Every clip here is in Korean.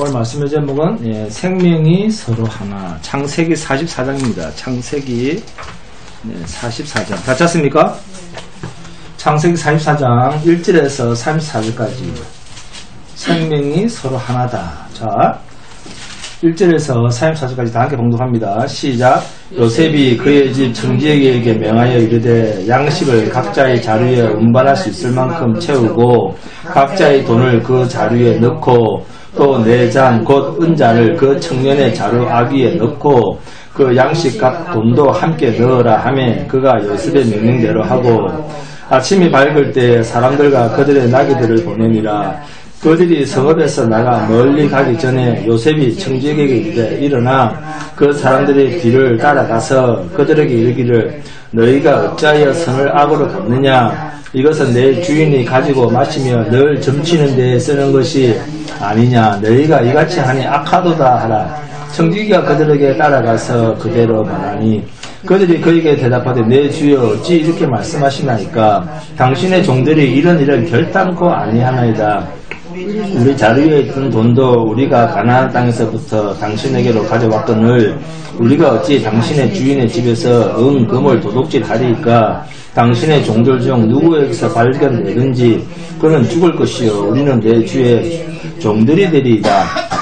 오늘 말씀의 제목은 생명이 서로 하나. 창세기 44장입니다. 창세기 44장. 다 짰습니까? 창세기 44장 1절에서 34절까지 생명이 서로 하나다. 자, 1절에서 34절까지 다 함께 봉독합니다. 시작. 요셉이 그의 집 청지에게 명하여 이르되 양식을 각자의 자루에 운반할 수 있을 만큼 채우고 각자의 돈을 그 자루에 넣고 또 내장 곧 은잔을 그 청년의 자루 아귀에 넣고 그 양식 각 돈도 함께 넣으라 하매 그가 요셉의 명령대로 하고 아침이 밝을 때 사람들과 그들의 나귀들을 보내니라. 그들이 성읍에서 나가 멀리 가기 전에 요셉이 청지에게 이르되 일어나 그 사람들의 뒤를 따라가서 그들에게 이르기를 너희가 어찌하여 성을 악으로 갚느냐. 이것은 내 주인이 가지고 마시며 늘 점치는 데에 쓰는 것이 아니냐. 너희가 이같이 하니 악하도다 하라. 청지기가 그들에게 따라가서 그대로 말하니 그들이 그에게 대답하되 내 주여 어찌 이렇게 말씀하시나이까. 당신의 종들이 이런 결단코 아니하나이다. 우리 자루에 있던 돈도 우리가 가나안 땅에서부터 당신에게로 가져왔거늘 우리가 어찌 당신의 주인의 집에서 금을 도둑질하리이까. 당신의 종들 중 누구에게서 발견되든지 그는 죽을 것이요 우리는 내 주의 종들이 되리이다.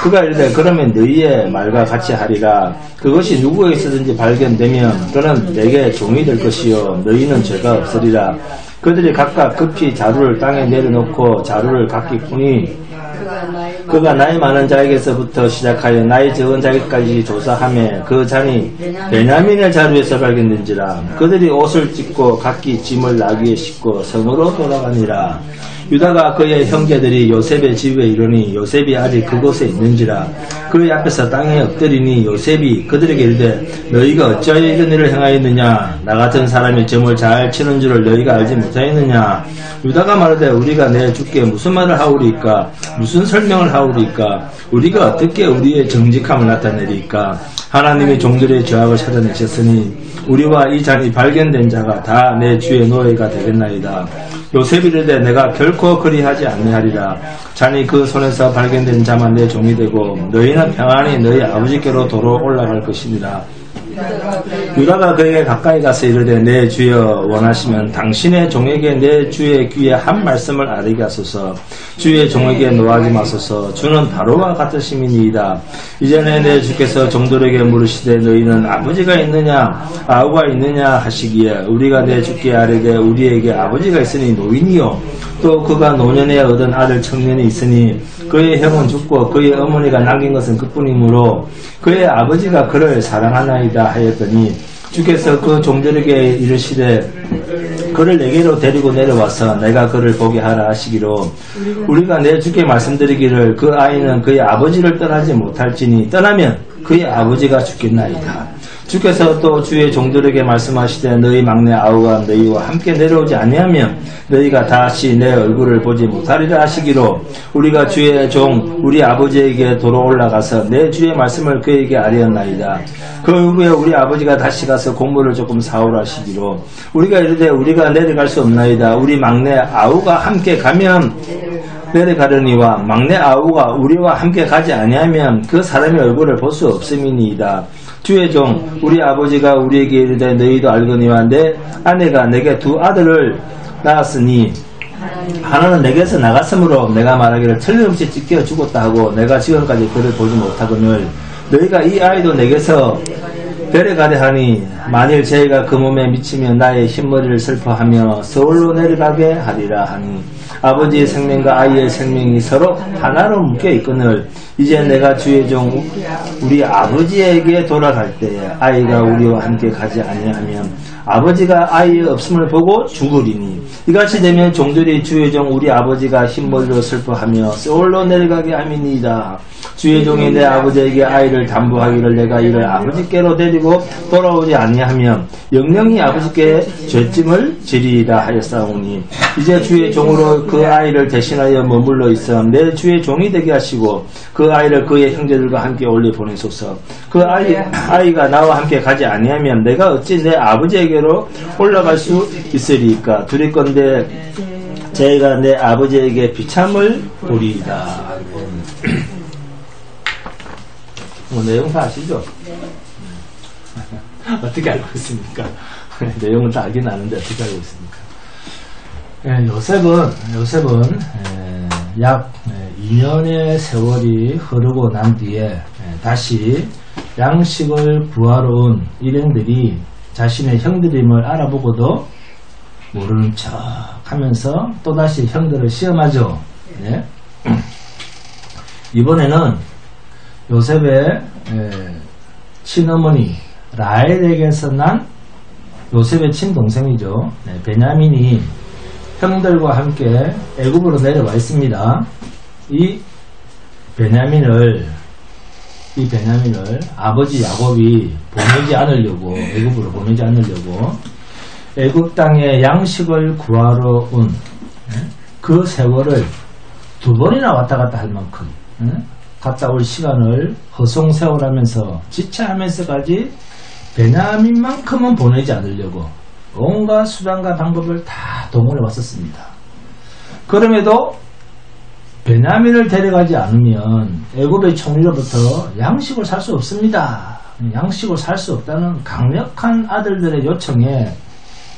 그가 이르되 그러면 너희의 말과 같이 하리라. 그것이 누구에게서든지 발견되면 그는 내게 종이 될 것이요 너희는 죄가 없으리라. 그들이 각각 급히 자루를 땅에 내려놓고 자루를 각기 푸니 그가 나이 많은 자에게서부터 시작하여 나이 적은 자에게까지 조사하며 그 잔이 베냐민의 자루에서 발견된지라. 그들이 옷을 찢고 각기 짐을 나귀에 싣고 성으로 돌아가니라. 유다가 그의 형제들이 요셉의 집에 이르니 요셉이 아직 그곳에 있는지라. 그의 앞에서 땅에 엎드리니 요셉이 그들에게 이르되 너희가 어찌하여 이런 일을 행하였느냐. 나 같은 사람이 점을 잘 치는 줄을 너희가 알지 못하였느냐. 유다가 말하되 우리가 내 주께 무슨 말을 하오리까. 무슨 설명을 하오리까. 우리가 어떻게 우리의 정직함을 나타내리까. 하나님이 종들의 죄악을 찾아내셨으니 우리와 이 잔이 발견된 자가 다 내 주의 노예가 되겠나이다. 요셉이 이르되 내가 결코 그리하지 아니하리라. 잔이 그 손에서 발견된 자만 내 종이 되고 너희는 평안히 너희 아버지께로 도로 올라갈 것이니라. 유다가 그에게 가까이 가서 이르되 내 주여 원하시면 당신의 종에게 내 주의 귀에 한 말씀을 아뢰게 하소서. 주의 종에게 노하지 마소서. 주는 바로와 같으심이니이다. 이전에 내 주께서 종들에게 물으시되 너희는 아버지가 있느냐 아우가 있느냐 하시기에 우리가 내 주께 아뢰되 우리에게 아버지가 있으니 노인이요 또 그가 노년에 얻은 아들 청년이 있으니 그의 형은 죽고 그의 어머니가 남긴 것은 그뿐이므로 그의 아버지가 그를 사랑하나이다 하였더니 주께서 그 종들에게 이르시되 그를 내게로 데리고 내려와서 내가 그를 보게 하라 하시기로 우리가 내 주께 말씀드리기를 그 아이는 그의 아버지를 떠나지 못할지니 떠나면 그의 아버지가 죽겠나이다. 주께서 또 주의 종들에게 말씀하시되 너희 막내 아우가 너희와 함께 내려오지 아니하면 너희가 다시 내 얼굴을 보지 못하리라 하시기로 우리가 주의 종 우리 아버지에게 도로 올라가서 내 주의 말씀을 그에게 아뢰었나이다. 그 후에 우리 아버지가 다시 가서 곡물을 조금 사오라 하시기로 우리가 이르되 우리가 내려갈 수 없나이다. 우리 막내 아우가 함께 가면 내려가려니와 막내 아우가 우리와 함께 가지 아니하면 그 사람의 얼굴을 볼 수 없음이니이다. 주의 종 우리 아버지가 우리에게 이르되 너희도 알거니와 내 아내가 내게 두 아들을 낳았으니 하나는 내게서 나갔으므로 내가 말하기를 틀림없이 찢겨 죽었다 하고 내가 지금까지 그를 보지 못하거늘 너희가 이 아이도 내게서 데려가려 하니 만일 저희가 그 몸에 미치면 나의 흰머리를 슬퍼하며 서울로 내려가게 하리라 하니 아버지의 생명과 아이의 생명이 서로 하나로 묶여 있거늘 이제 내가 주의 종 우리 아버지에게 돌아갈 때에 아이가 우리와 함께 가지 아니하면 아버지가 아이의 없음을 보고 죽으리니 이같이 되면 종들이 주의 종 우리 아버지가 흰머리로 슬퍼하며 서울로 내려가게 함이니이다. 주의 종이 내 아버지에게 아이를 담보하기를 내가 이를 아버지께로 데리고 돌아오지 아니하면 영영이 아버지께 죄짐을 지리이다 하였사오니 이제 주의 종으로 그 아이를 대신하여 머물러 있어 내 주의 종이 되게 하시고 그 아이를 그의 형제들과 함께 올려 보내소서. 그 아이가 나와 함께 가지 아니하면 내가 어찌 내 아버지에게로 올라갈 수 있으리까. 두렵건대 저희가 내 아버지에게 비참을 보리이다. 뭐 내용 다 아시죠? 네. 어떻게 알고 있습니까? 내용은 다 알긴 아는데 어떻게 알고 있습니까? 요셉은 약 2년의 세월이 흐르고 난 뒤에 다시 양식을 구하러 온 일행들이 자신의 형들임을 알아보고도 모르는 척 하면서 또다시 형들을 시험하죠. 네. 이번에는 요셉의 친어머니 라헬에게서 난 요셉의 친동생이죠. 베냐민이 형들과 함께 애굽으로 내려와 있습니다. 이 베냐민을 아버지 야곱이 보내지 않으려고, 애굽으로 보내지 않으려고 애굽 땅에 양식을 구하러 온 그 세월을 2번이나 왔다 갔다 할 만큼 갔다 올 시간을 허송세월하면서 지체하면서까지 베냐민만큼은 보내지 않으려고 온갖 수단과 방법을 다 동원해 왔었습니다. 그럼에도 베냐민을 데려가지 않으면 애굽의 총리로부터 양식을 살 수 없습니다. 양식을 살 수 없다는 강력한 아들들의 요청에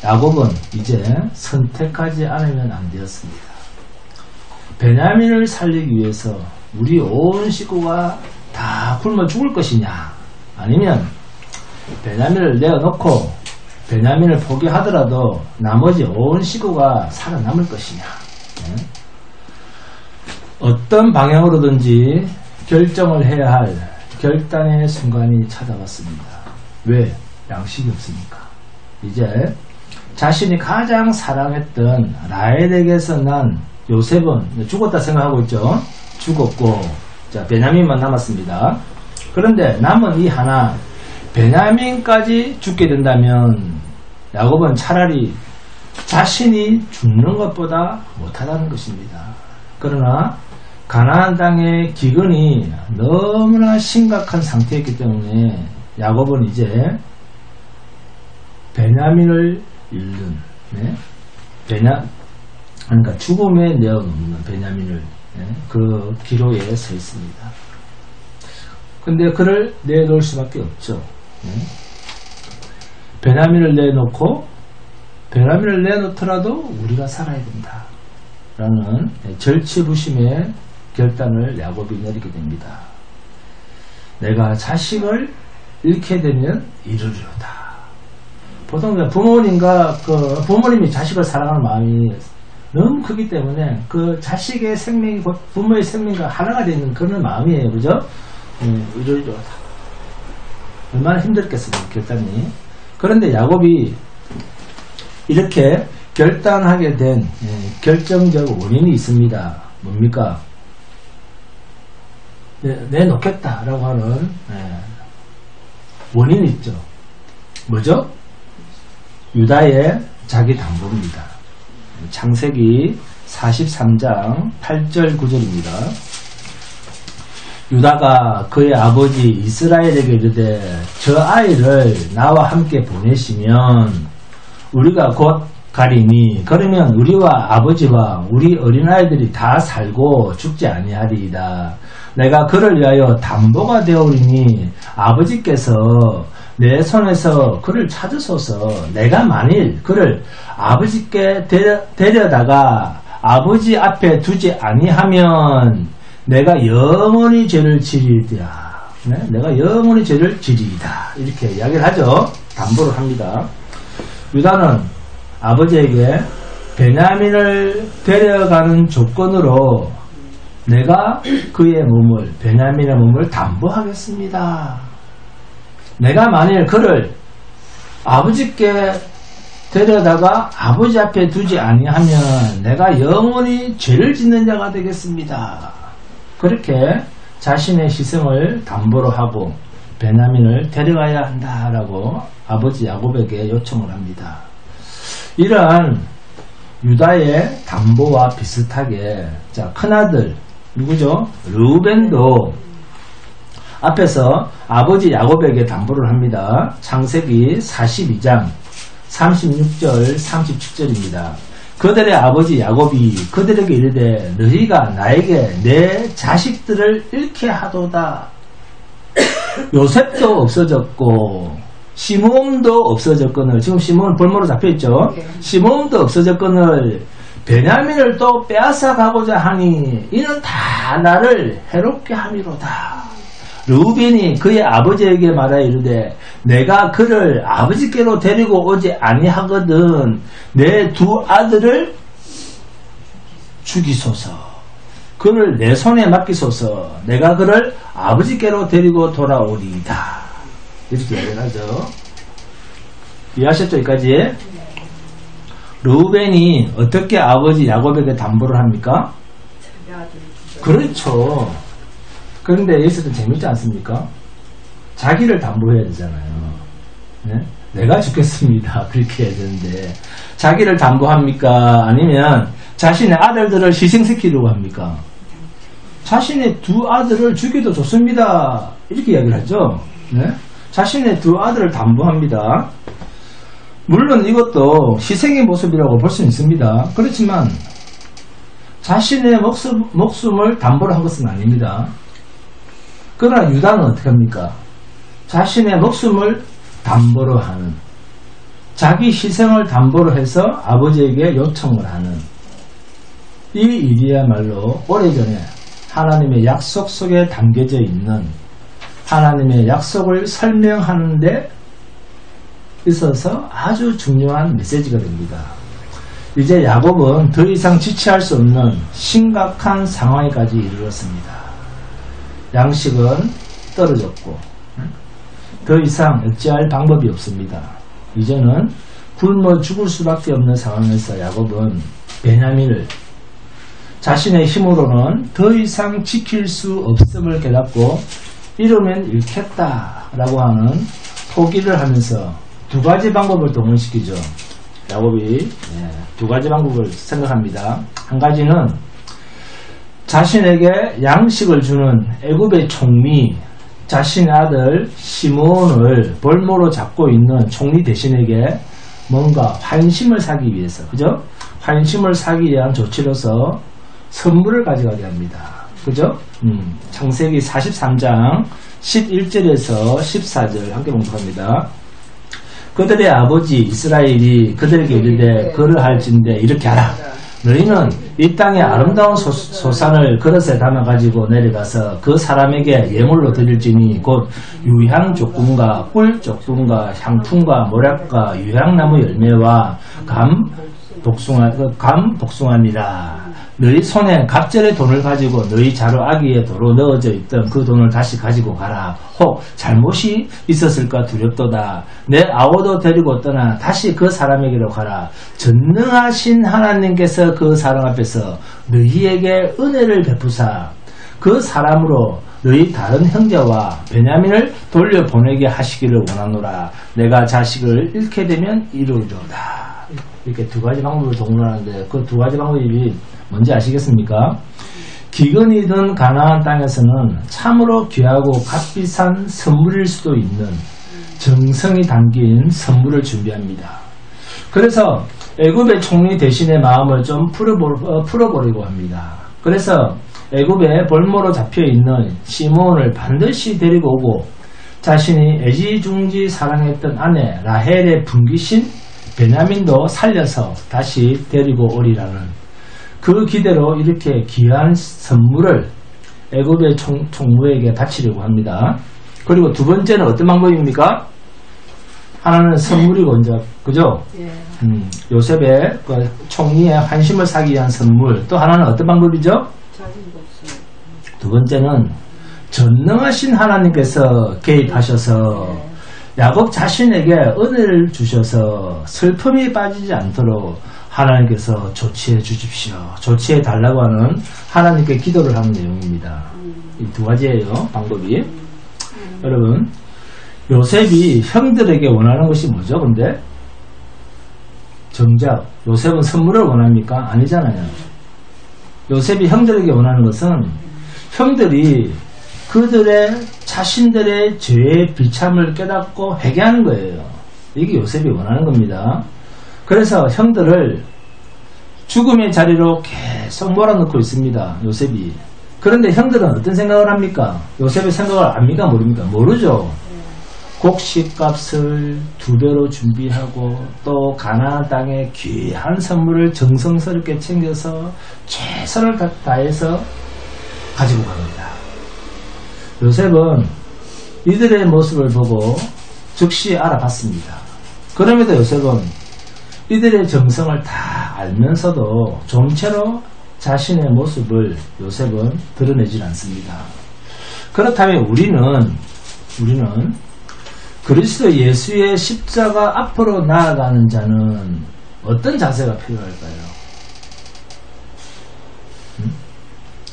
야곱은 이제 선택하지 않으면 안 되었습니다. 베냐민을 살리기 위해서 우리 온 식구가 다 굶어 죽을 것이냐, 아니면 베냐민을 내어놓고 베냐민을 포기하더라도 나머지 온 식구가 살아남을 것이냐, 어떤 방향으로든지 결정을 해야 할 결단의 순간이 찾아왔습니다. 왜? 양식이 없으니까. 이제 자신이 가장 사랑했던 라헬에게서 난 요셉은 죽었다 생각하고 있죠. 죽었고, 자, 베냐민만 남았습니다. 그런데 남은 이 하나, 베냐민까지 죽게 된다면 야곱은 차라리 자신이 죽는 것보다 못하다는 것입니다. 그러나 가나안 땅의 기근이 너무나 심각한 상태였기 때문에 야곱은 이제 베냐민을 잃는, 그러니까 죽음에 내어놓는 베냐민을, 그 기로에 서 있습니다. 근데 그를 내놓을 수밖에 없죠. 베냐민을 내놓고 베냐민을 내놓더라도 우리가 살아야 된다 라는 절치부심의 결단을 야곱이 내리게 됩니다. 내가 자식을 잃게 되면 이르리로다. 보통 부모님과 부모님이 자식을 사랑하는 마음이 너무 크기 때문에 그 자식의 생명이 부모의 생명과 하나가 되는 그런 마음이에요. 그죠? 이러이러하다. 얼마나 힘들겠습니까, 결단이. 그런데 야곱이 이렇게 결단하게 된 결정적 원인이 있습니다. 뭡니까? 내놓겠다라고 하는 원인이 있죠. 뭐죠? 유다의 자기 담보입니다. 창세기 43장 8절 9절입니다. 유다가 그의 아버지 이스라엘에게 이르되 저 아이를 나와 함께 보내시면 우리가 곧 가리니 그러면 우리와 아버지와 우리 어린아이들이 다 살고 죽지 아니하리이다. 내가 그를 위하여 담보가 되오리니 아버지께서 내 손에서 그를 찾으소서. 내가 만일 그를 아버지께 데려다가 아버지 앞에 두지 아니하면 내가 영원히 죄를 지리이다. 내가 영원히 죄를 지리이다. 이렇게 이야기를 하죠. 담보를 합니다. 유다는 아버지에게 베냐민을 데려가는 조건으로 내가 그의 몸을, 베냐민의 몸을 담보하겠습니다. 내가 만일 그를 아버지께 데려다가 아버지 앞에 두지 아니하면 내가 영원히 죄를 짓는 자가 되겠습니다. 그렇게 자신의 희생을 담보로 하고 베냐민을 데려가야 한다라고 아버지 야곱에게 요청을 합니다. 이러한 유다의 담보와 비슷하게 자, 큰아들 누구죠? 르우벤도 앞에서 아버지 야곱에게 담보를 합니다. 창세기 42장 36절 37절입니다. 그들의 아버지 야곱이 그들에게 이르되 너희가 나에게 내 자식들을 잃게 하도다. 요셉도 없어졌고 시몬도 없어졌거늘, 지금 시몬은 볼모로 잡혀있죠. 시몬도 없어졌거늘 베냐민을 또 빼앗아 가고자 하니 이는 다 나를 해롭게 함이로다. 르우벤이 그의 아버지에게 말하여 이르되 내가 그를 아버지께로 데리고 오지 아니하거든 내 두 아들을 죽이소서. 그를 내 손에 맡기소서. 내가 그를 아버지께로 데리고 돌아오리이다. 이렇게 얘기를 하죠. 이해하셨죠? 여기까지? 르우벤이 어떻게 아버지 야곱에게 담보를 합니까? 그렇죠. 그런데 여기서도 재밌지 않습니까? 자기를 담보해야 되잖아요. 네? 내가 죽겠습니다. 그렇게 해야 되는데 자기를 담보합니까? 아니면 자신의 아들들을 희생시키려고 합니까? 자신의 두 아들을 죽여도 좋습니다. 이렇게 이야기를 하죠. 네? 자신의 두 아들을 담보합니다. 물론 이것도 희생의 모습이라고 볼 수 있습니다. 그렇지만 자신의 목숨을 담보로 한 것은 아닙니다. 그러나 유다는 어떻게 합니까? 자신의 목숨을 담보로 하는, 자기 희생을 담보로 해서 아버지에게 요청을 하는 이 일이야말로 오래전에 하나님의 약속 속에 담겨져 있는 하나님의 약속을 설명하는 데 있어서 아주 중요한 메시지가 됩니다. 이제 야곱은 더 이상 지체할 수 없는 심각한 상황에까지 이르렀습니다. 양식은 떨어졌고 더 이상 어찌할 방법이 없습니다. 이제는 굶어 죽을 수밖에 없는 상황에서 야곱은 베냐민을 자신의 힘으로는 더 이상 지킬 수 없음을 깨닫고 이러면 잃겠다라고 하는 포기를 하면서 두 가지 방법을 동원시키죠. 야곱이 두 가지 방법을 생각합니다. 한 가지는 자신에게 양식을 주는 애굽의 총리, 자신의 아들 시몬을 볼모로 잡고 있는 총리 대신에게 뭔가 환심을 사기 위해서, 그죠? 환심을 사기 위한 조치로서 선물을 가져가게 합니다. 그죠? 창세기 43장 11절에서 14절 함께 봉독합니다. 그들의 아버지 이스라엘이 그들에게 이르되 그러할진대 이렇게 하라. 너희는 이 땅의 아름다운 소산을 그릇에 담아가지고 내려가서 그 사람에게 예물로 드릴지니 곧 유향조금과 꿀조금과 향품과 모략과 유향나무 열매와 감 복숭아니라. 너희 손에 갑절의 돈을 가지고 너희 자루 아기에 도로 넣어져 있던 그 돈을 다시 가지고 가라. 혹 잘못이 있었을까 두렵도다. 내 아우도 데리고 떠나 다시 그 사람에게로 가라. 전능하신 하나님께서 그 사람 앞에서 너희에게 은혜를 베푸사 그 사람으로 너희 다른 형제와 베냐민을 돌려보내게 하시기를 원하노라. 내가 자식을 잃게 되면 이루리로다. 이렇게 두 가지 방법을 동원하는데 그 두 가지 방법이 뭔지 아시겠습니까? 기근이든 가나안 땅에서는 참으로 귀하고 값비싼 선물일 수도 있는 정성이 담긴 선물을 준비합니다. 그래서 애굽의 총리 대신의 마음을 좀 풀어보려고 합니다. 그래서 애굽에 볼모로 잡혀있는 시몬을 반드시 데리고 오고 자신이 애지중지 사랑했던 아내 라헬의 분기신 베냐민도 살려서 다시 데리고 오리라는 그 기대로 이렇게 귀한 선물을 애굽의 총무에게 바치려고 합니다. 그리고 두 번째는 어떤 방법입니까? 하나는 선물이고 이제 그죠? 요셉의 그 총리의 환심을 사기 위한 선물. 또 하나는 어떤 방법이죠? 두 번째는 전능하신 하나님께서 개입하셔서 야곱 자신에게 은혜를 주셔서 슬픔이 빠지지 않도록 하나님께서 조치해 주십시오. 조치해 달라고 하는 하나님께 기도를 하는 내용입니다. 이 두 가지예요, 방법이. 여러분, 요셉이 형들에게 원하는 것이 뭐죠? 근데 정작 요셉은 선물을 원합니까? 아니잖아요. 요셉이 형들에게 원하는 것은 형들이 그들의 자신들의 죄의 비참을 깨닫고 회개하는 거예요. 이게 요셉이 원하는 겁니다. 그래서 형들을 죽음의 자리로 계속 몰아넣고 있습니다. 요셉이. 그런데 형들은 어떤 생각을 합니까? 요셉의 생각을 압니까? 모릅니까? 모르죠. 곡식값을 2배로 준비하고 또 가나안 땅에 귀한 선물을 정성스럽게 챙겨서 최선을 다해서 가지고 갑니다. 요셉은 이들의 모습을 보고 즉시 알아봤습니다. 그럼에도 요셉은 이들의 정성을 다 알면서도 좀처럼 자신의 모습을 요셉은 드러내질 않습니다. 그렇다면 우리는 그리스도 예수의 십자가 앞으로 나아가는 자는 어떤 자세가 필요할까요?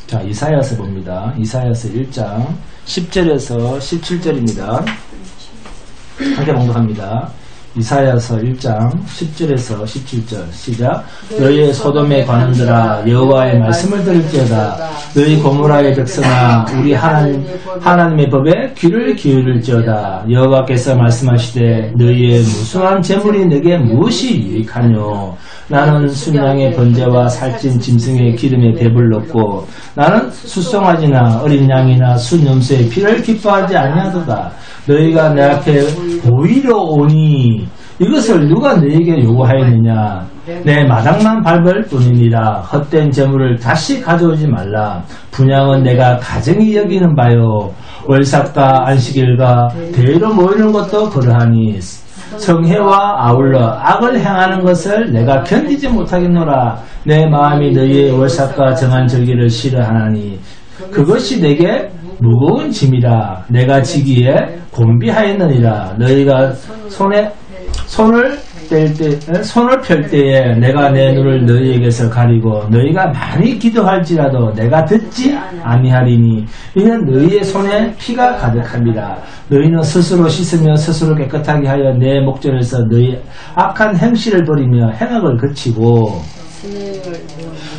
자, 이사야서 봅니다. 이사야서 1장 10절에서 17절입니다. 함께 봉독합니다. 이사야서 1장 10절에서 17절 시작. 너희의 소돔의 관원들아 여호와의 말씀을 들을지어다. 너희 고모라의 백성아 우리 하나님의 법에 귀를 기울일지어다. 여호와께서 말씀하시되 너희의 무수한 재물이 내게 무엇이 유익하뇨. 나는 순양의 번제와 살찐 짐승의 기름에 배불렀고 나는 수송아지나 어린 양이나 순염소의 피를 기뻐하지 아니하도다. 너희가 내 앞에 보이러 오니 이것을 누가 너희에게 요구하였느냐. 내 마당만 밟을 뿐이니라. 헛된 재물을 다시 가져오지 말라. 분향은 내가 가정히 여기는 바요. 월삭과 안식일과 대회로 모이는 것도 그러하니 성회와 아울러 악을 행하는 것을 내가 견디지 못하겠노라. 내 마음이 너희의 월삭과 정한 절기를 싫어하나니 그것이 내게 무거운 짐이라. 내가 지기에 곤비하였느니라. 너희가 손을 펼 때에 내가 내 눈을 너희에게서 가리고 너희가 많이 기도할지라도 내가 듣지 아니하리니 이는 너희의 손에 피가 가득함이라. 너희는 스스로 씻으며 스스로 깨끗하게 하여 내 목전에서 너희 악한 행실을 버리며 행악을 그치고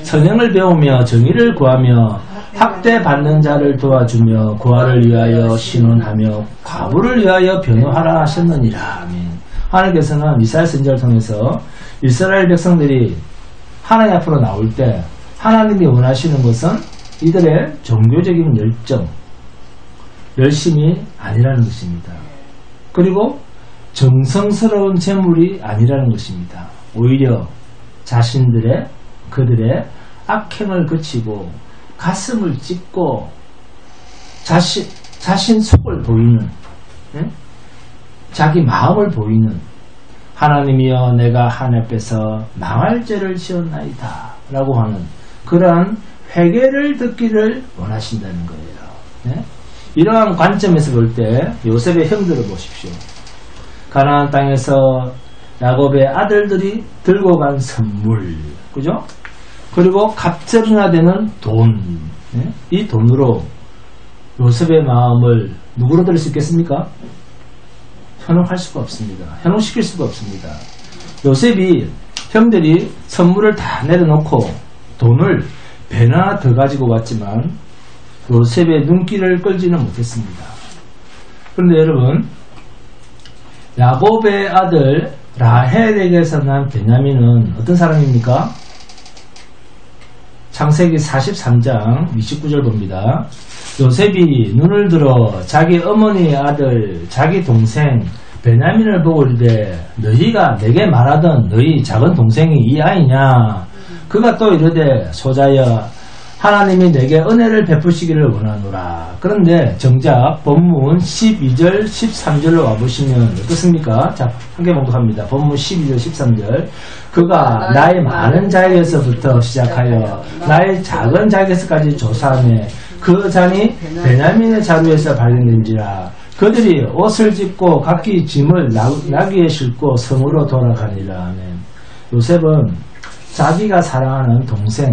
선행을 배우며 정의를 구하며 학대받는 자를 도와주며 고아를 위하여 신원하며 과부를 위하여 변호하라 하셨느니라. 아멘. 하나님께서는 이사야 선지자를 통해서 이스라엘 백성들이 하나님 앞으로 나올 때 하나님이 원하시는 것은 이들의 종교적인 열심이 아니라는 것입니다. 그리고 정성스러운 재물이 아니라는 것입니다. 오히려 그들의 악행을 그치고 가슴을 찢고 자신 속을 보이는 자기 마음을 보이는 하나님이여 내가 하나님께서 망할 죄를 지었나이다 라고 하는 그러한 회개를 듣기를 원하신다는 거예요. 이러한 관점에서 볼 때 요셉의 형들을 보십시오. 가나안 땅에서 야곱의 아들들이 들고 간 선물, 그죠? 그리고 갑절이나 되는 돈, 이 돈으로 요셉의 마음을 누구로 들을 수 있겠습니까? 현혹할 수가 없습니다. 현혹시킬 수가 없습니다. 요셉이 형들이 선물을 다 내려놓고 돈을 배나 더 가지고 왔지만 요셉의 눈길을 끌지는 못했습니다. 그런데 여러분, 야곱의 아들 라헬에게서 난 베냐민은 어떤 사람입니까? 창세기 43장 29절 봅니다. 요셉이 눈을 들어 자기 어머니의 아들 자기 동생 베냐민을 보고 이르되 너희가 내게 말하던 너희 작은 동생이 이 아이냐. 그가 또 이르되 소자여 하나님이 내게 은혜를 베푸시기를 원하노라. 그런데 정작 본문 12절 13절로 와보시면 어떻습니까? 자, 함께 봉독합니다. 본문 12절 13절 그가 나의 많은 자에게서부터 시작하여 나의 작은 자에게서까지 조사하며 그 잔이 베냐민의 자루에서 발견된지라. 그들이 옷을 찢고 각기 짐을 나귀에 싣고 성으로 돌아가니라. 아멘. 요셉은 자기가 사랑하는 동생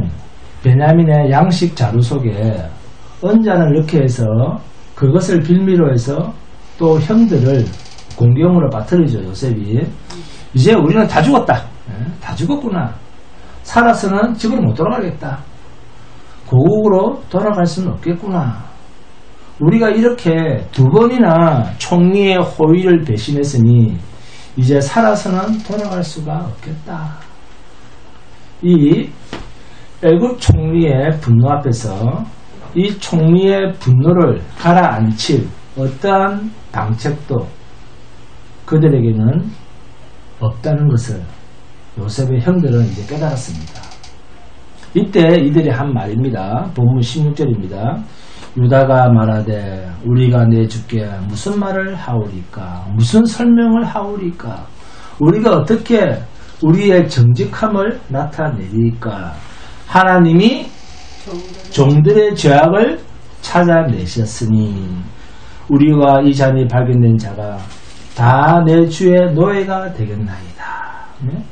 베냐민의 양식 자루 속에 은잔을 넣게 해서 그것을 빌미로 해서 또 형들을 공경으로 빠뜨리죠. 요셉이 이제 우리는 다 죽었다. 다 죽었구나. 살아서는 집으로 못 돌아가겠다. 고국으로 돌아갈 수는 없겠구나. 우리가 이렇게 2번이나 총리의 호의를 배신했으니 이제 살아서는 돌아갈 수가 없겠다. 이 애국 총리의 분노 앞에서 이 총리의 분노를 가라앉힐 어떠한 방책도 그들에게는 없다는 것을 요셉의 형들은 이제 깨달았습니다. 이때 이들이 한 말입니다. 본문 16절입니다. 유다가 말하되 우리가 내 주께 무슨 말을 하오리까? 무슨 설명을 하오리까? 우리가 어떻게 우리의 정직함을 나타내리까? 하나님이 종들의 죄악을 찾아내셨으니 우리와 이 잔이 발견된 자가 다 내 주의 노예가 되겠나이다. 네?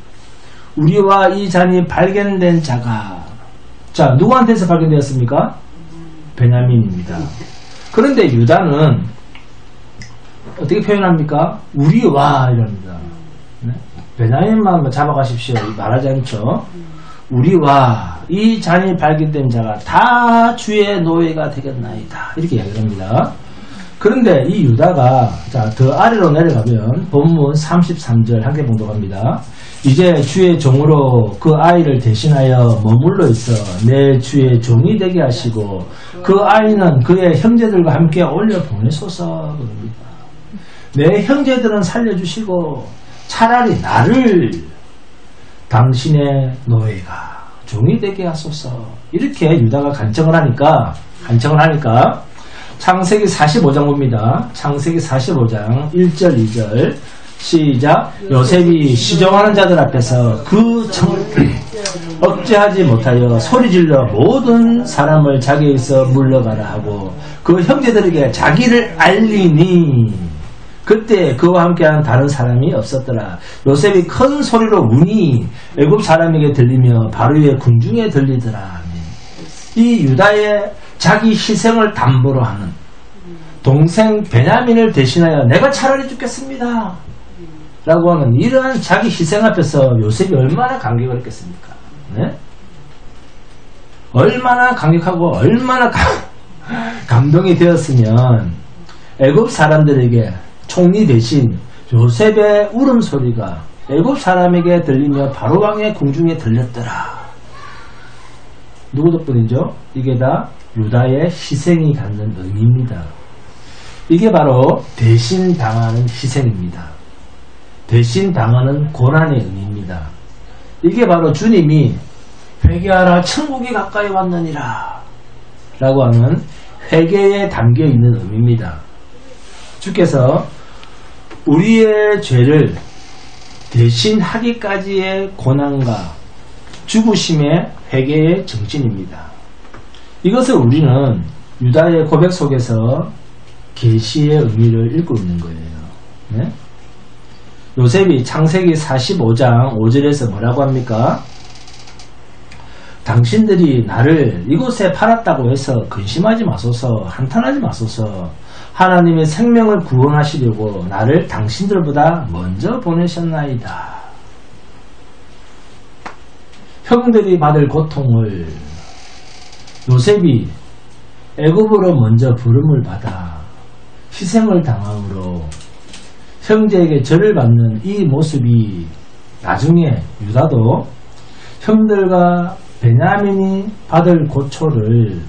우리와 이 잔이 발견된 자가, 자, 누구한테서 발견되었습니까? 베냐민입니다. 그런데 유다는 어떻게 표현합니까? 우리와 이럽니다. 네? 베냐민만 잡아가십시오 말하지 않죠. 우리와 이 잔이 발견된 자가 다 주의 노예가 되겠나이다. 이렇게 이야기를 합니다. 그런데 이 유다가, 자, 더 아래로 내려가면 본문 33절 함께 봉독합니다. 이제 주의 종으로 그 아이를 대신하여 머물러 있어 내 주의 종이 되게 하시고 그 아이는 그의 형제들과 함께 올려 보내소서. 내 형제들은 살려주시고 차라리 나를 당신의 노예가 종이 되게 하소서. 이렇게 유다가 간청을 하니까 창세기 45장 봅니다. 창세기 45장 1절 2절 시작. 요셉이 시종하는 자들 앞에서 그 청을 억제하지 못하여 소리질러 모든 사람을 자기에서 물러가라 하고 그 형제들에게 자기를 알리니 그때 그와 함께하는 다른 사람이 없었더라. 요셉이 큰 소리로 우니 애굽 사람에게 들리며 바로의 군중에 들리더라. 이 유다의 자기 희생을 담보로 하는 동생 베냐민을 대신하여 내가 차라리 죽겠습니다 라고 하는 이러한 자기 희생 앞에서 요셉이 얼마나 감격을 했겠습니까? 네? 얼마나 감격하고 얼마나 감동이 되었으면 애굽 사람들에게 총리 대신 요셉의 울음소리가 애굽 사람에게 들리며 바로 왕의 궁중에 들렸더라. 누구 덕분이죠? 이게 다 유다의 희생이 갖는 의미입니다. 이게 바로 대신 당하는 희생입니다. 대신 당하는 고난의 의미입니다. 이게 바로 주님이 회개하라 천국이 가까이 왔느니라 라고 하는 회개에 담겨있는 의미입니다. 주께서 우리의 죄를 대신하기까지의 고난과 죽으심의 회개의 정신입니다. 이것을 우리는 유다의 고백 속에서 계시의 의미를 읽고 있는 거예요. 네? 요셉이 창세기 45장 5절에서 뭐라고 합니까? 당신들이 나를 이곳에 팔았다고 해서 근심하지 마소서, 한탄하지 마소서. 하나님의 생명을 구원하시려고 나를 당신들보다 먼저 보내셨나이다. 형들이 받을 고통을 요셉이 애굽으로 먼저 부름을 받아 희생을 당함으로 형제에게 절을 받는 이 모습이 나중에 유다도 형들과 베냐민이 받을 고초를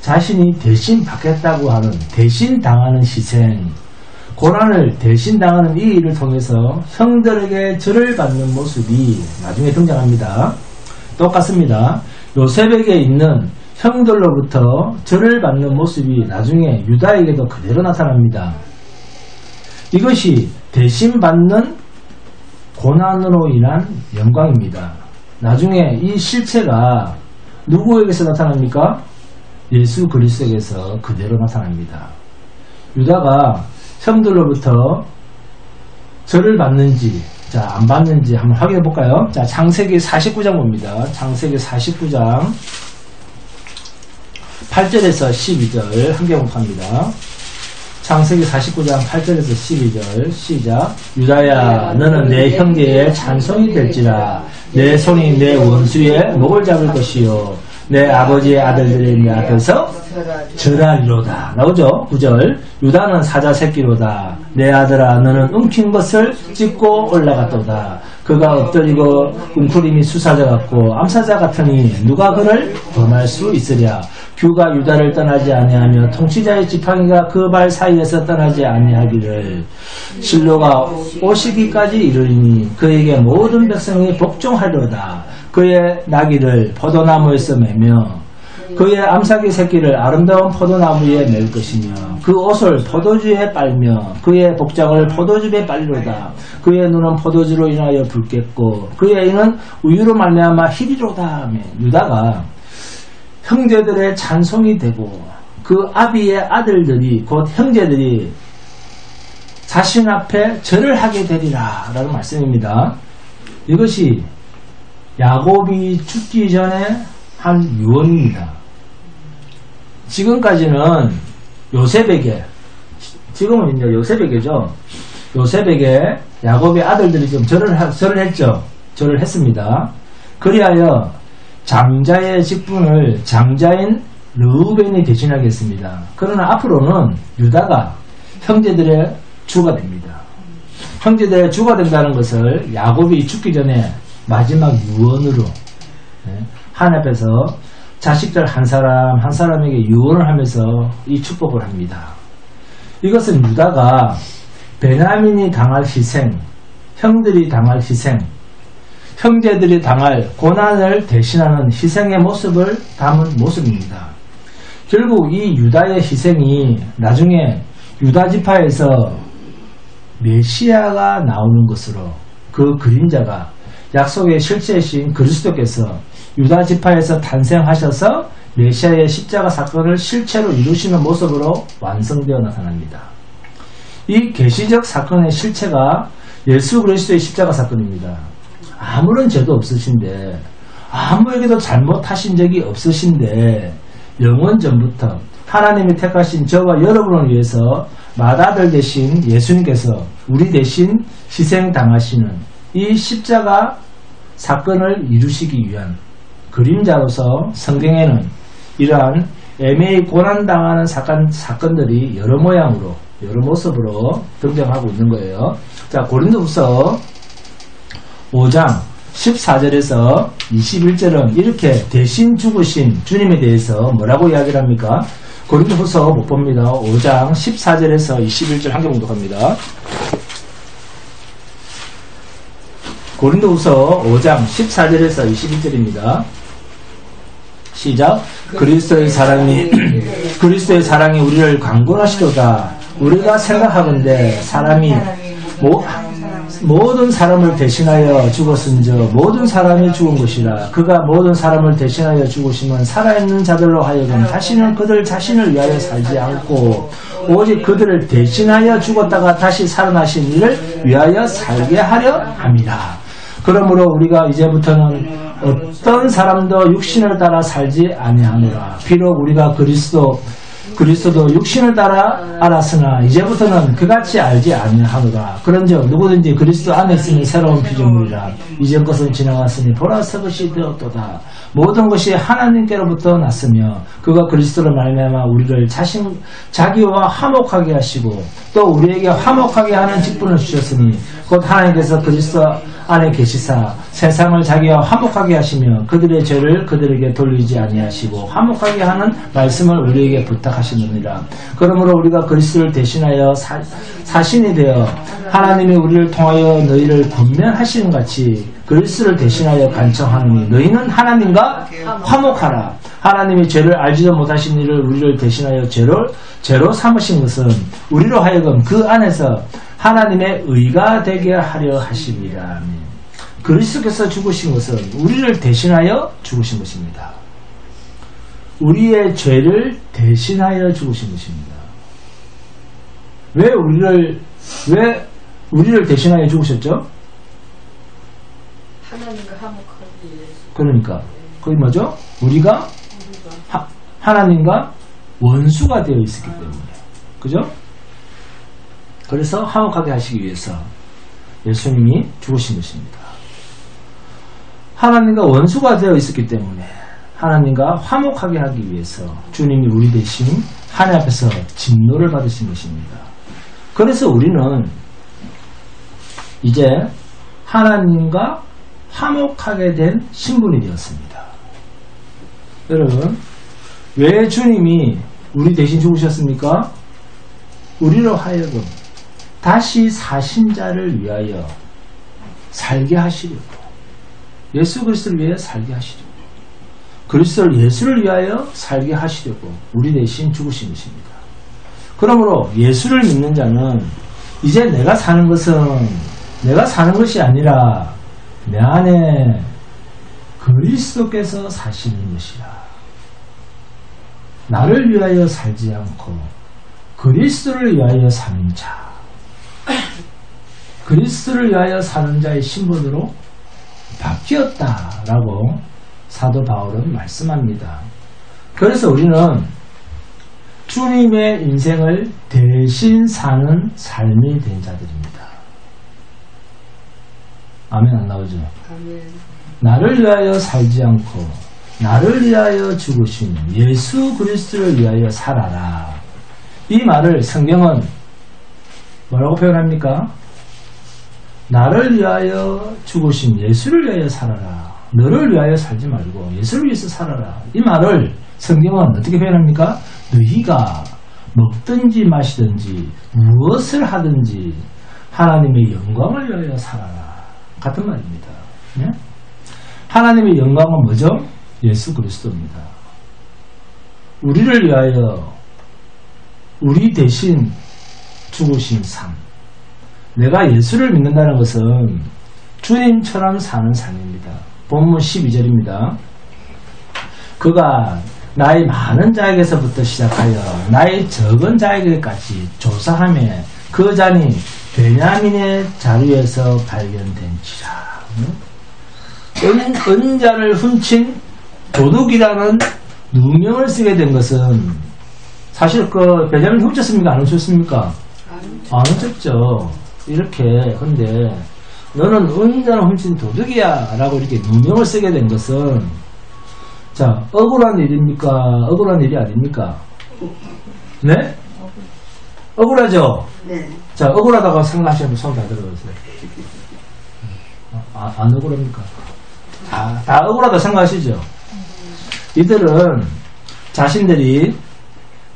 자신이 대신 받겠다고 하는 대신 당하는 희생, 고난을 대신 당하는 이 일을 통해서 형들에게 절을 받는 모습이 나중에 등장합니다. 똑같습니다. 요셉에게 있는 형들로부터 절을 받는 모습이 나중에 유다에게도 그대로 나타납니다. 이것이 대신 받는 고난으로 인한 영광입니다. 나중에 이 실체가 누구에게서 나타납니까? 예수 그리스도에게서 그대로 나타납니다. 유다가 형들로부터 절을 받는지 안 받는지 한번 확인해 볼까요? 자, 창세기 49장 봅니다. 창세기 49장 8절에서 12절 함께 공부합니다. 창세기 49장 8절에서 12절 시작. 유다야 너는 내 형제의 찬송이 될지라. 내 손이 내 원수의 목을 잡을 것이요 내 아버지의 아들들이 내 앞에서 절하리로다. 나오죠? 9절. 유다는 사자 새끼로다. 내 아들아 너는 움킨 것을 찢고 올라갔도다. 그가 엎드리고 웅크림이 수사자 같고 암사자 같으니 누가 그를 범할 수 있으랴. 규가 유다를 떠나지 아니하며 통치자의 지팡이가 그 발 사이에서 떠나지 아니하기를. 실로가 오시기까지 이르리니 그에게 모든 백성이 복종하려다. 그의 나귀를 포도나무에서 매며 그의 암사기 새끼를 아름다운 포도나무에 맬 것이며 그 옷을 포도주에 빨며 그의 복장을 포도즙에 빨리로다. 그의 눈은 포도주로 인하여 붉겠고 그의 이는 우유로 말미암아 희리로다. 유다가 형제들의 찬송이 되고 그 아비의 아들들이 곧 형제들이 자신 앞에 절을 하게 되리라 라는 말씀입니다. 이것이 야곱이 죽기 전에 한 유언입니다. 지금까지는 요셉에게, 지금은 이제 요셉에게죠. 요셉에게 야곱의 아들들이 좀 절을 했죠. 절을 했습니다. 그리하여 장자의 직분을 장자인 르우벤이 대신하겠습니다. 그러나 앞으로는 유다가 형제들의 주가 됩니다. 형제들의 주가 된다는 것을 야곱이 죽기 전에 마지막 유언으로 하나님 앞에서 자식들 한 사람 한 사람에게 유언을 하면서 이 축복을 합니다. 이것은 유다가 베냐민이 당할 희생, 형들이 당할 희생, 형제들이 당할 고난을 대신하는 희생의 모습을 담은 모습입니다. 결국 이 유다의 희생이 나중에 유다 지파에서 메시아가 나오는 것으로 그 그림자가 약속의 실체이신 그리스도께서 유다 지파에서 탄생하셔서 메시아의 십자가 사건을 실체로 이루시는 모습으로 완성되어 나타납니다. 이 계시적 사건의 실체가 예수 그리스도의 십자가 사건입니다. 아무런 죄도 없으신데 아무에게도 잘못하신 적이 없으신데 영원 전부터 하나님이 택하신 저와 여러분을 위해서 맏아들 되신 예수님께서 우리 대신 희생당하시는 이 십자가 사건을 이루시기 위한 그림자로서 성경에는 이러한 애매히 고난당하는 사건들이 여러 모양으로 여러 모습으로 등장하고 있는 거예요. 자, 고린도후서 5장 14절에서 21절은 이렇게 대신 죽으신 주님에 대해서 뭐라고 이야기를 합니까? 고린도후서 못 봅니다. 5장 14절에서 21절 한 개 봉독합니다. 고린도후서 5장 14절에서 21절입니다. 시작. 그리스도의 사랑이 우리를 강권하시도다. 우리가 생각하건대 사람이 모든 사람을 대신하여 죽었은즉 모든 사람이 죽은 것이라. 그가 모든 사람을 대신하여 죽으시면 살아있는 자들로 하여금 다시는 그들 자신을 위하여 살지 않고 오직 그들을 대신하여 죽었다가 다시 살아나신 이를 위하여 살게 하려 함이라. 그러므로 우리가 이제부터는 어떤 사람도 육신을 따라 살지 아니하노라. 비록 우리가 그리스도도 육신을 따라 알았으나 이제부터는 그같이 알지 아니하노라. 그런즉 누구든지 그리스도 안에 있으니 새로운 피조물이라. 이전 것은 지나갔으니 보라 새 것이 되었도다. 모든 것이 하나님께로부터 났으며 그가 그리스도로 말미암아 우리를 자기와 화목하게 하시고 또 우리에게 화목하게 하는 직분을 주셨으니 곧 하나님께서 그리스도 안에 계시사 세상을 자기와 화목하게 하시며 그들의 죄를 그들에게 돌리지 아니하시고 화목하게 하는 말씀을 우리에게 부탁하시느니라. 그러므로 우리가 그리스도를 대신하여 사신이 되어 하나님이 우리를 통하여 너희를 권면하시는 같이 그리스도를 대신하여 간청하느니 너희는 하나님과 화목하라. 하나님이 죄를 알지도 못하신 이를 우리를 대신하여 죄로 삼으신 것은 우리로 하여금 그 안에서 하나님의 의가 되게 하려 하심이라. 그리스도께서 죽으신 것은 우리를 대신하여 죽으신 것입니다. 우리의 죄를 대신하여 죽으신 것입니다. 왜 우리를 대신하여 죽으셨죠? 하나님과 화목하기 위해서. 그러니까 그게 뭐죠? 우리가 하나님과 원수가 되어 있었기 때문에, 그죠? 그래서 화목하게 하시기 위해서 예수님이 죽으신 것입니다. 하나님과 원수가 되어 있었기 때문에 하나님과 화목하게 하기 위해서 주님이 우리 대신 하나님 앞에서 진노를 받으신 것입니다. 그래서 우리는 이제 하나님과 화목하게 된 신분이 되었습니다. 여러분, 왜 주님이 우리 대신 죽으셨습니까? 우리로 하여금 다시 사신 자를 위하여 살게 하시려고, 예수 그리스도를 위하여 살게 하시려고, 그리스도를 예수를 위하여 살게 하시려고 우리 대신 죽으신 것입니다. 그러므로 예수를 믿는 자는 이제 내가 사는 것은 내가 사는 것이 아니라 내 안에 그리스도께서 사시는 것이라. 나를 위하여 살지 않고 그리스도를 위하여 사는 자, 그리스도를 위하여 사는 자의 신분으로 바뀌었다라고 사도 바울은 말씀합니다. 그래서 우리는 주님의 인생을 대신 사는 삶이 된 자들입니다. 아멘 안 나오죠? 아멘. 나를 위하여 살지 않고 나를 위하여 죽으신 예수 그리스도를 위하여 살아라. 이 말을 성경은 뭐라고 표현합니까? 나를 위하여 죽으신 예수를 위하여 살아라. 너를 위하여 살지 말고 예수를 위해서 살아라. 이 말을 성경은 어떻게 표현합니까? 너희가 먹든지 마시든지 무엇을 하든지 하나님의 영광을 위하여 살아라. 같은 말입니다. 네? 하나님의 영광은 뭐죠? 예수 그리스도입니다. 우리를 위하여 우리 대신 죽으신 삶. 내가 예수를 믿는다는 것은 주님처럼 사는 삶입니다. 본문 12절입니다. 그가 나의 많은 자에게서부터 시작하여 나의 적은 자에게까지 조사하며 그 잔이 베냐민의 자루에서 발견된지라. 은자를 훔친 도둑이라는 누명을 쓰게 된 것은 사실 그 베냐민 훔쳤습니까? 안 훔쳤습니까? 안 훔쳤죠. 이렇게. 근데 너는 은자를 훔친 도둑이야 라고 이렇게 누명을 쓰게 된 것은, 자, 억울한 일입니까? 억울한 일이 아닙니까? 네? 억울하죠? 네. 자, 억울하다고 생각하시면 손 다 들어보세요. 안 억울합니까? 다 억울하다고 생각하시죠? 이들은 자신들이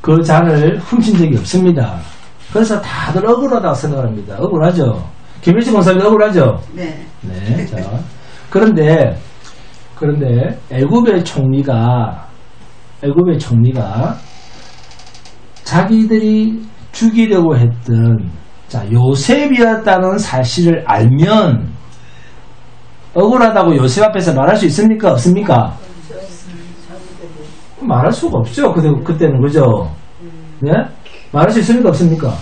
그 잔을 훔친 적이 없습니다. 그래서 다들 억울하다고 생각합니다. 억울하죠? 김일식 권사님 억울하죠? 네. 네. 자, 그런데 애굽의 총리가 자기들이 죽이려고 했던, 자, 요셉이었다는 사실을 알면 억울하다고 요셉 앞에서 말할 수 있습니까? 없습니까? 말할 수가 없죠. 그때는. 그죠? 네? 말할 수 있습니까? 없습니까?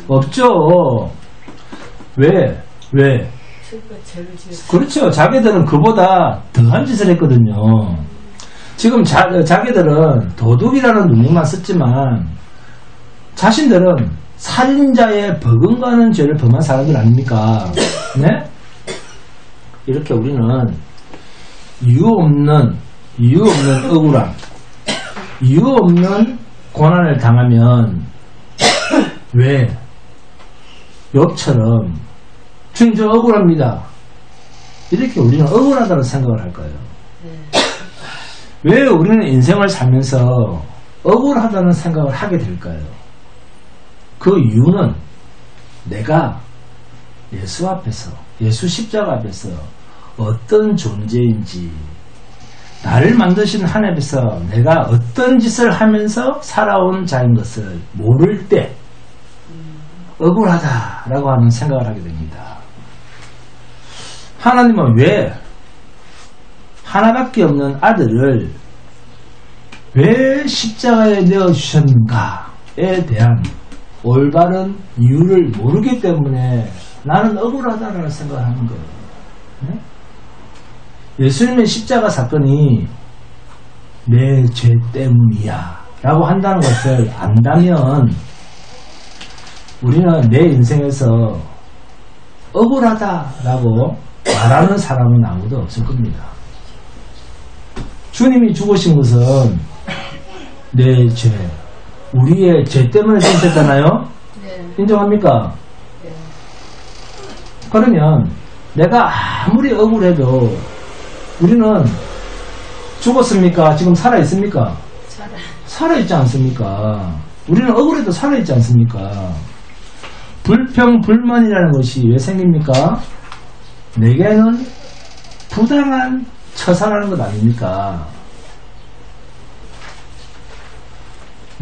없죠. 왜? 그렇죠. 자기들은 그보다 더한 짓을 했거든요. 지금 자기들은 도둑이라는 누명만 썼지만 자신들은 살인자의 버금가는 죄를 범한 사람들 아닙니까? 네? 이렇게 우리는 이유 없는 억울함, 이유 없는 고난을 당하면 왜 욥처럼 주님 저 억울합니다. 이렇게 우리는 억울하다는 생각을 할까요? 왜 우리는 인생을 살면서 억울하다는 생각을 하게 될까요? 그 이유는 내가 예수 앞에서, 예수 십자가 앞에서 어떤 존재인지, 나를 만드신 하나님께서 내가 어떤 짓을 하면서 살아온 자인 것을 모를 때 억울하다라고 하는 생각을 하게 됩니다. 하나님은 왜 하나밖에 없는 아들을 왜 십자가에 내어주셨는가에 대한 올바른 이유를 모르기 때문에 나는 억울하다라는 생각을 하는 거예요. 네? 예수님의 십자가 사건이 내 죄 때문이야 라고 한다는 것을 안다면 우리는 내 인생에서 억울하다라고 말하는 사람은 아무도 없을 겁니다. 주님이 죽으신 것은 내 죄, 우리의 죄 때문에 죽으셨잖아요. 네. 인정합니까? 네. 그러면 내가 아무리 억울해도 우리는 죽었습니까? 지금 살아있습니까? 살아있지 않습니까? 우리는 억울해도 살아있지 않습니까? 불평, 불만이라는 것이 왜 생깁니까? 내게는 부당한 처사라는 것 아닙니까?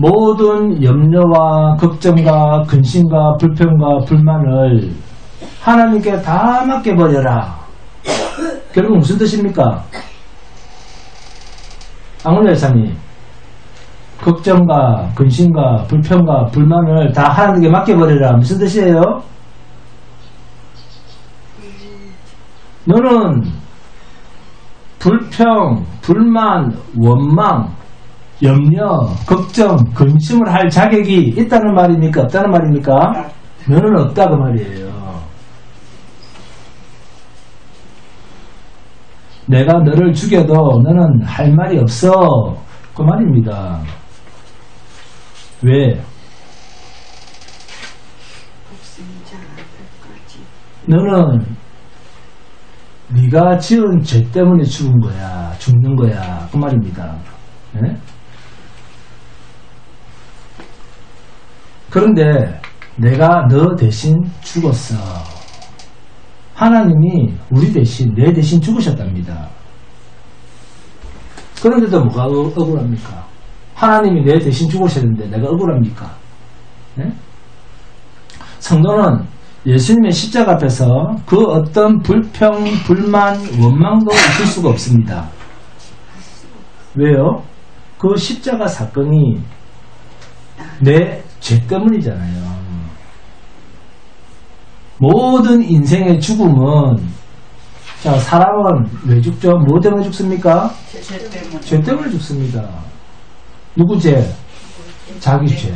모든 염려와 걱정과 근심과 불평과 불만을 하나님께 다 맡겨버려라. 결국 무슨 뜻입니까? 안건자 여사님, 걱정과 근심과 불평과 불만을 다 하나님께 맡겨버려라. 무슨 뜻이에요? 너는 불평, 불만, 원망, 염려, 걱정, 근심을 할 자격이 있다는 말입니까? 없다는 말입니까? 너는 없다 그 말이에요. 내가 너를 죽여도 너는 할 말이 없어 그 말입니다. 왜? 너는 네가 지은 죄 때문에 죽은 거야. 죽는 거야. 그 말입니다. 네? 그런데 내가 너 대신 죽었어. 하나님이 우리 대신, 내 대신 죽으셨답니다. 그런데도 뭐가 억울합니까? 하나님이 내 대신 죽으셨는데 내가 억울합니까? 네? 성도는 예수님의 십자가 앞에서 그 어떤 불평, 불만, 원망도 있을 수가 없습니다. 왜요? 그 십자가 사건이 내 죄 때문이잖아요. 모든 인생의 죽음은, 자, 사람은 왜 죽죠? 뭐 때문에 죽습니까? 죄 때문에 죽습니다. 누구 죄? 자기 죄.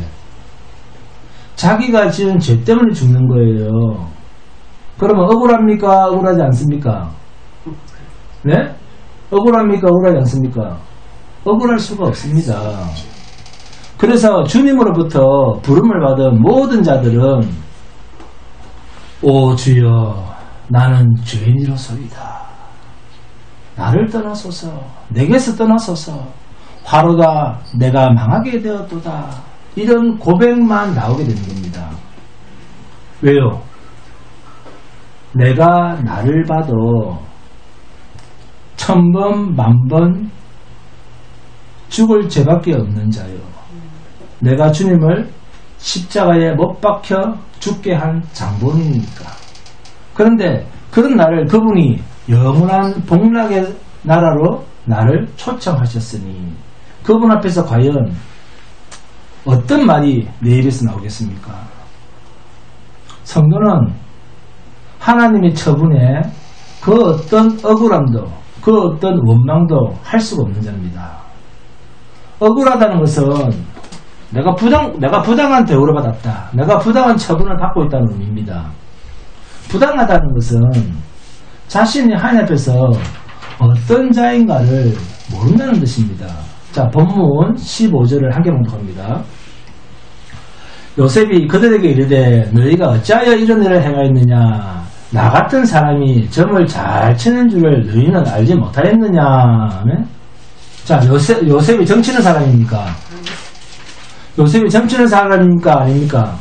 자기가 지은 죄 때문에 죽는 거예요. 그러면 억울합니까? 억울하지 않습니까? 네? 억울합니까? 억울하지 않습니까? 억울할 수가 없습니다. 그래서 주님으로부터 부름을 받은 모든 자들은 오 주여 나는 죄인이로소이다. 나를 떠나소서. 내게서 떠나소서. 화로다 내가 망하게 되었도다. 이런 고백만 나오게 되는 겁니다. 왜요? 내가 나를 봐도 1000번 만번 죽을 죄밖에 없는 자요. 내가 주님을 십자가에 못 박혀 죽게 한 장본인이니까. 그런데 그런 나를 그분이 영원한 복락의 나라로 나를 초청하셨으니 그분 앞에서 과연 어떤 말이 내 입에서 나오겠습니까? 성도는 하나님의 처분에 그 어떤 억울함도 그 어떤 원망도 할 수가 없는 자입니다. 억울하다는 것은 내가 부당한 대우를 받았다. 내가 부당한 처분을 받고 있다는 의미입니다. 부당하다는 것은 자신이 하나님 앞에서 어떤 자인가를 모른다는 뜻입니다. 자, 본문 15절을 함께 봉독합니다. 요셉이 그들에게 이르되 너희가 어찌하여 이런 일을 행하였느냐? 나 같은 사람이 점을 잘 치는 줄을 너희는 알지 못하였느냐? 네? 자, 요셉이 점 치는 사람입니까? 요셉이 점 치는 사람입니까? 아닙니까?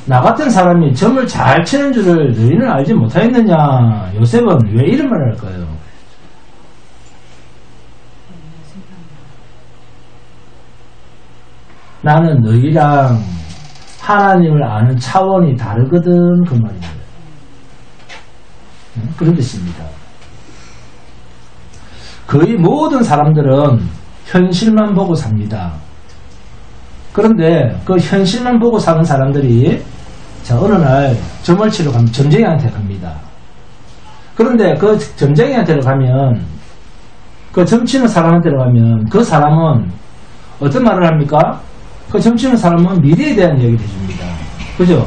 나 같은 사람이 점을 잘 치는 줄을 너희는 알지 못하였느냐? 요셉은 왜 이런 말을 할까요? 나는 너희랑 하나님을 아는 차원이 다르거든 그 말입니다. 그런 뜻입니다. 거의 모든 사람들은 현실만 보고 삽니다. 그런데 그 현실만 보고 사는 사람들이 자 어느 날 점을 치러 가면 점쟁이한테 갑니다. 그런데 그 점쟁이한테로 가면 그 점치는 사람한테로 가면 그 사람은 어떤 말을 합니까? 그 점치는 사람은 미래에 대한 이야기를 해줍니다. 그죠?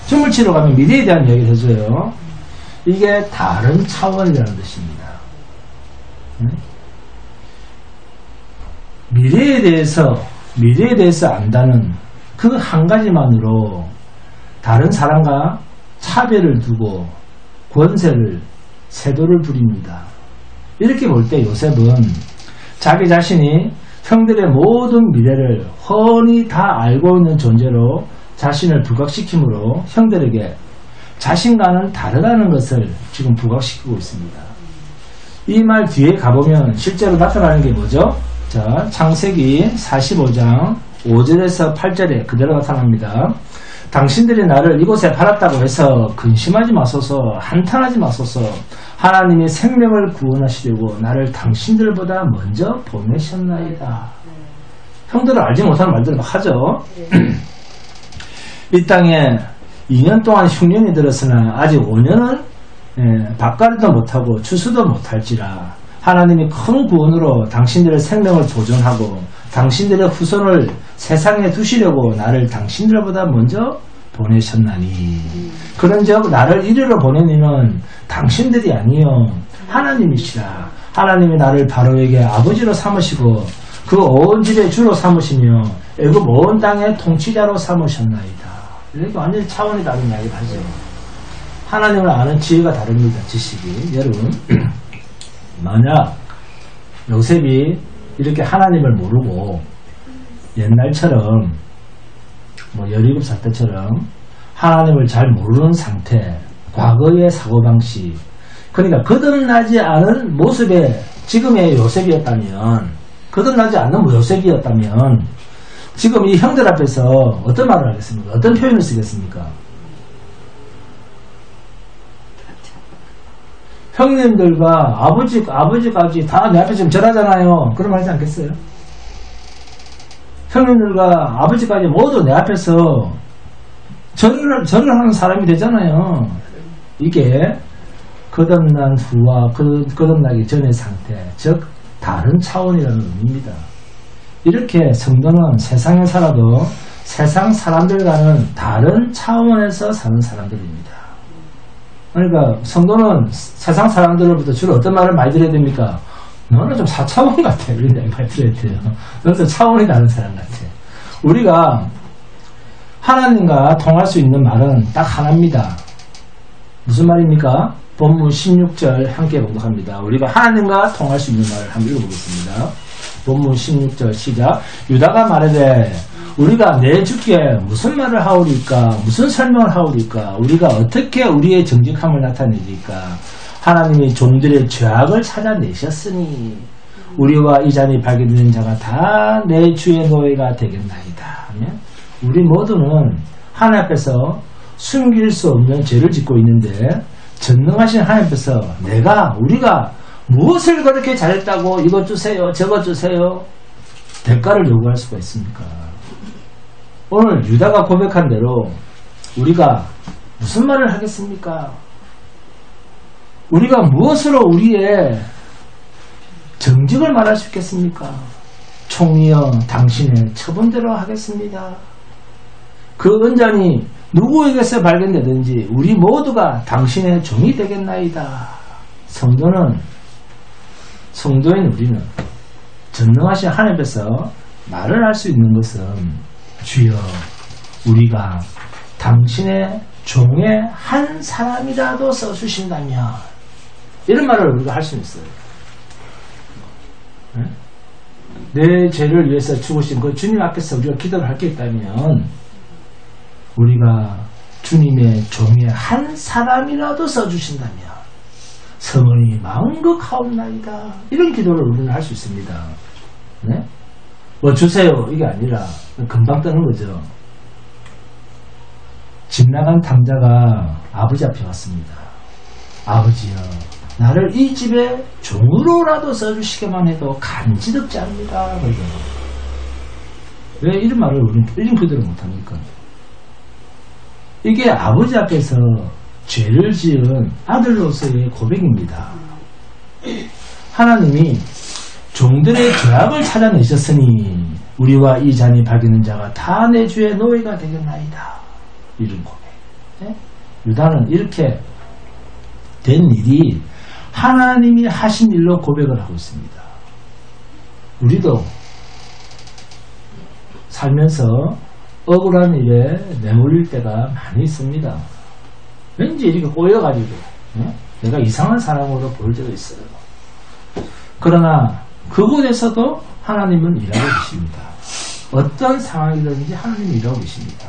점을 치러 가면 미래에 대한 이야기를 해줘요. 이게 다른 차원이라는 뜻입니다. 미래에 대해서 안다는 그 한 가지만으로 다른 사람과 차별을 두고 권세를 세도를 부립니다. 이렇게 볼 때 요셉은 자기 자신이 형들의 모든 미래를 훤히 다 알고 있는 존재로 자신을 부각시키므로 형들에게 자신과는 다르다는 것을 지금 부각시키고 있습니다. 이 말 뒤에 가보면 실제로 나타나는 게 뭐죠? 자, 창세기 45장 5절에서 8절에 그대로 나타납니다. 당신들이 나를 이곳에 팔았다고 해서 근심하지 마소서, 한탄하지 마소서. 하나님이 생명을 구원하시려고 나를 당신들보다 먼저 보내셨나이다. 형들은 알지 못하는 말들을 하죠. 이 땅에 2년 동안 흉년이 들었으나 아직 5년은 밭가리도 못하고 추수도 못할지라 하나님이 큰 구원으로 당신들의 생명을 보존하고 당신들의 후손을 세상에 두시려고 나를 당신들보다 먼저 보내셨나니 그런즉 나를 이리로 보낸 이는 당신들이 아니요 하나님이시라. 하나님이 나를 바로에게 아버지로 삼으시고 그 온 집의 주로 삼으시며 애굽 온 땅의 통치자로 삼으셨나이다. 이렇게 완전히 차원이 다른 이야기를 하죠. 하나님을 아는 지혜가 다릅니다. 지식이. 여러분 만약 요셉이 이렇게 하나님을 모르고 옛날처럼 뭐 17살 때처럼 하나님을 잘 모르는 상태, 과거의 사고방식, 그러니까 거듭나지 않은 모습의 지금의 요셉이었다면, 거듭나지 않는 요셉이었다면 지금 이 형들 앞에서 어떤 말을 하겠습니까? 어떤 표현을 쓰겠습니까? 형님들과 아버지까지 다 내 앞에 지금 절하잖아요. 그런 말 하지 않겠어요? 형님들과 아버지까지 모두 내 앞에서 절을 하는 사람이 되잖아요. 이게 거듭난 후와 거듭나기 전의 상태, 즉 다른 차원이라는 의미입니다. 이렇게 성도는 세상에 살아도 세상 사람들과는 다른 차원에서 사는 사람들입니다. 그러니까 성도는 세상 사람들로부터 주로 어떤 말을 많이 들어야 됩니까? 너는 좀 4차원 같아. 이런 말 들어야 돼요. 너는 좀 차원이 다른 사람 같아. 우리가 하나님과 통할 수 있는 말은 딱 하나입니다. 무슨 말입니까? 본문 16절 함께 봉독합니다. 우리가 하나님과 통할 수 있는 말을 한번 읽어보겠습니다. 본문 16절 시작. 유다가 말하되 우리가 내 주께 무슨 말을 하오리까? 무슨 설명을 하오리까? 우리가 어떻게 우리의 정직함을 나타내리까? 하나님이 종들의 죄악을 찾아내셨으니 우리와 이 잔이 발견되는 자가 다 내 주의 노예가 되겠나이다 하면 우리 모두는 하나님 앞에서 숨길 수 없는 죄를 짓고 있는데 전능하신 하나님 앞에서 우리가 무엇을 그렇게 잘했다고 이것 주세요 저것 주세요 대가를 요구할 수가 있습니까? 오늘 유다가 고백한 대로 우리가 무슨 말을 하겠습니까? 우리가 무엇으로 우리의 정직을 말할 수 있겠습니까? 총리여 당신의 처분대로 하겠습니다. 그 은잔이 누구에게서 발견되든지 우리 모두가 당신의 종이 되겠나이다. 성도인 우리는 전능하신 하나님께서 말을 할 수 있는 것은 주여 우리가 당신의 종의 한 사람이라도 써주신다면 이런 말을 우리가 할 수 있어요. 네? 내 죄를 위해서 죽으신 그 주님 앞에서 우리가 기도를 할 게 있다면 우리가 주님의 종의 한 사람이라도 써주신다면 성은이 마음극하옵나이다. 이런 기도를 우리는 할 수 있습니다. 네? 뭐 주세요 이게 아니라 금방 뜨는 거죠. 집 나간 탕자가 아버지 앞에 왔습니다. 아버지여 나를 이 집에 종으로라도 써주시게만 해도 간지럽지 않습니다. 왜 이런 말을 우리는 이런 기도를 못합니까? 이게 아버지 앞에서 죄를 지은 아들로서의 고백입니다. 하나님이 종들의 죄악을 찾아내셨으니 우리와 이 잔이 발견된 자가 다 내 주의 노예가 되겠나이다. 이런 고백. 네? 유다는 이렇게 된 일이 하나님이 하신 일로 고백을 하고 있습니다. 우리도 살면서 억울한 일에 내몰릴 때가 많이 있습니다. 왠지 이렇게 꼬여가지고 내가 이상한 사람으로 보일 때도 있어요. 그러나 그곳에서도 하나님은 일하고 계십니다. 어떤 상황이든지 하나님은 일하고 계십니다.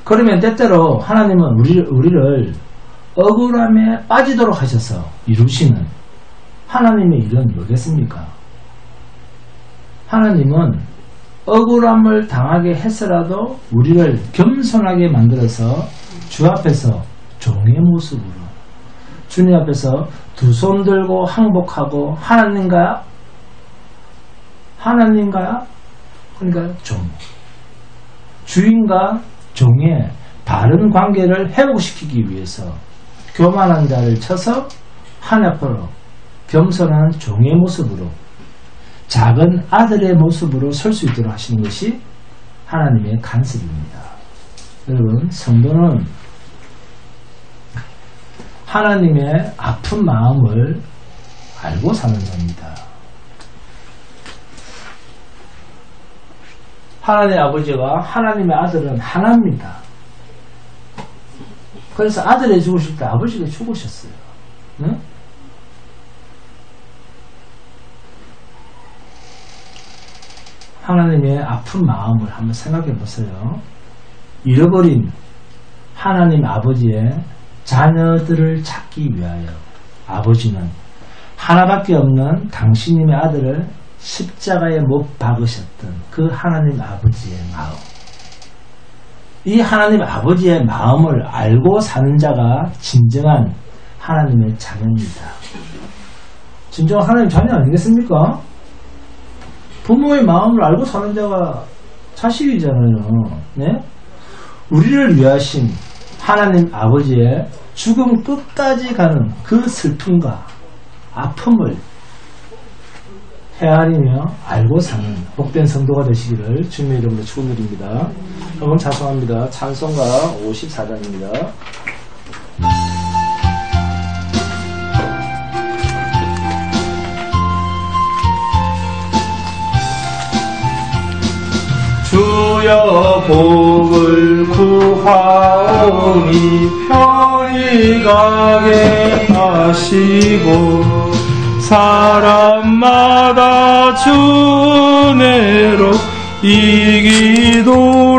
그러면 때때로 하나님은 우리를 억울함에 빠지도록 하셔서 이루시는 하나님의 일은 뭐겠습니까? 하나님은 억울함을 당하게 해서라도 우리를 겸손하게 만들어서 주 앞에서 종의 모습으로 주님 앞에서 두 손 들고 항복하고 하나님과 그러니까 주인과 종의 바른 관계를 회복시키기 위해서 교만한 자를 쳐서 하늘 앞으로 겸손한 종의 모습으로 작은 아들의 모습으로 설 수 있도록 하시는 것이 하나님의 간섭입니다. 여러분, 성도는 하나님의 아픈 마음을 알고 사는 자입니다. 하나님의 아버지와 하나님의 아들은 하나입니다. 그래서 아들이 죽으실 때 아버지가 죽으셨어요. 네? 하나님의 아픈 마음을 한번 생각해 보세요. 잃어버린 하나님 아버지의 자녀들을 찾기 위하여 아버지는 하나밖에 없는 당신님의 아들을 십자가에 못 박으셨던 그 하나님 아버지의 마음, 이 하나님 아버지의 마음을 알고 사는 자가 진정한 하나님의 자녀입니다. 진정한 하나님 자녀 아니겠습니까? 부모의 마음을 알고 사는 자가 자식이잖아요. 네? 우리를 위하신 하나님 아버지의 죽음 끝까지 가는 그 슬픔과 아픔을 헤아리며 알고 사는 복된 성도가 되시기를 주님의 이름으로 축원드립니다. 여러분 자송합니다. 찬송가 54장입니다. 주여 복을 구하오니 편히 가게 하시고 사람마다 주 은혜로 이기도록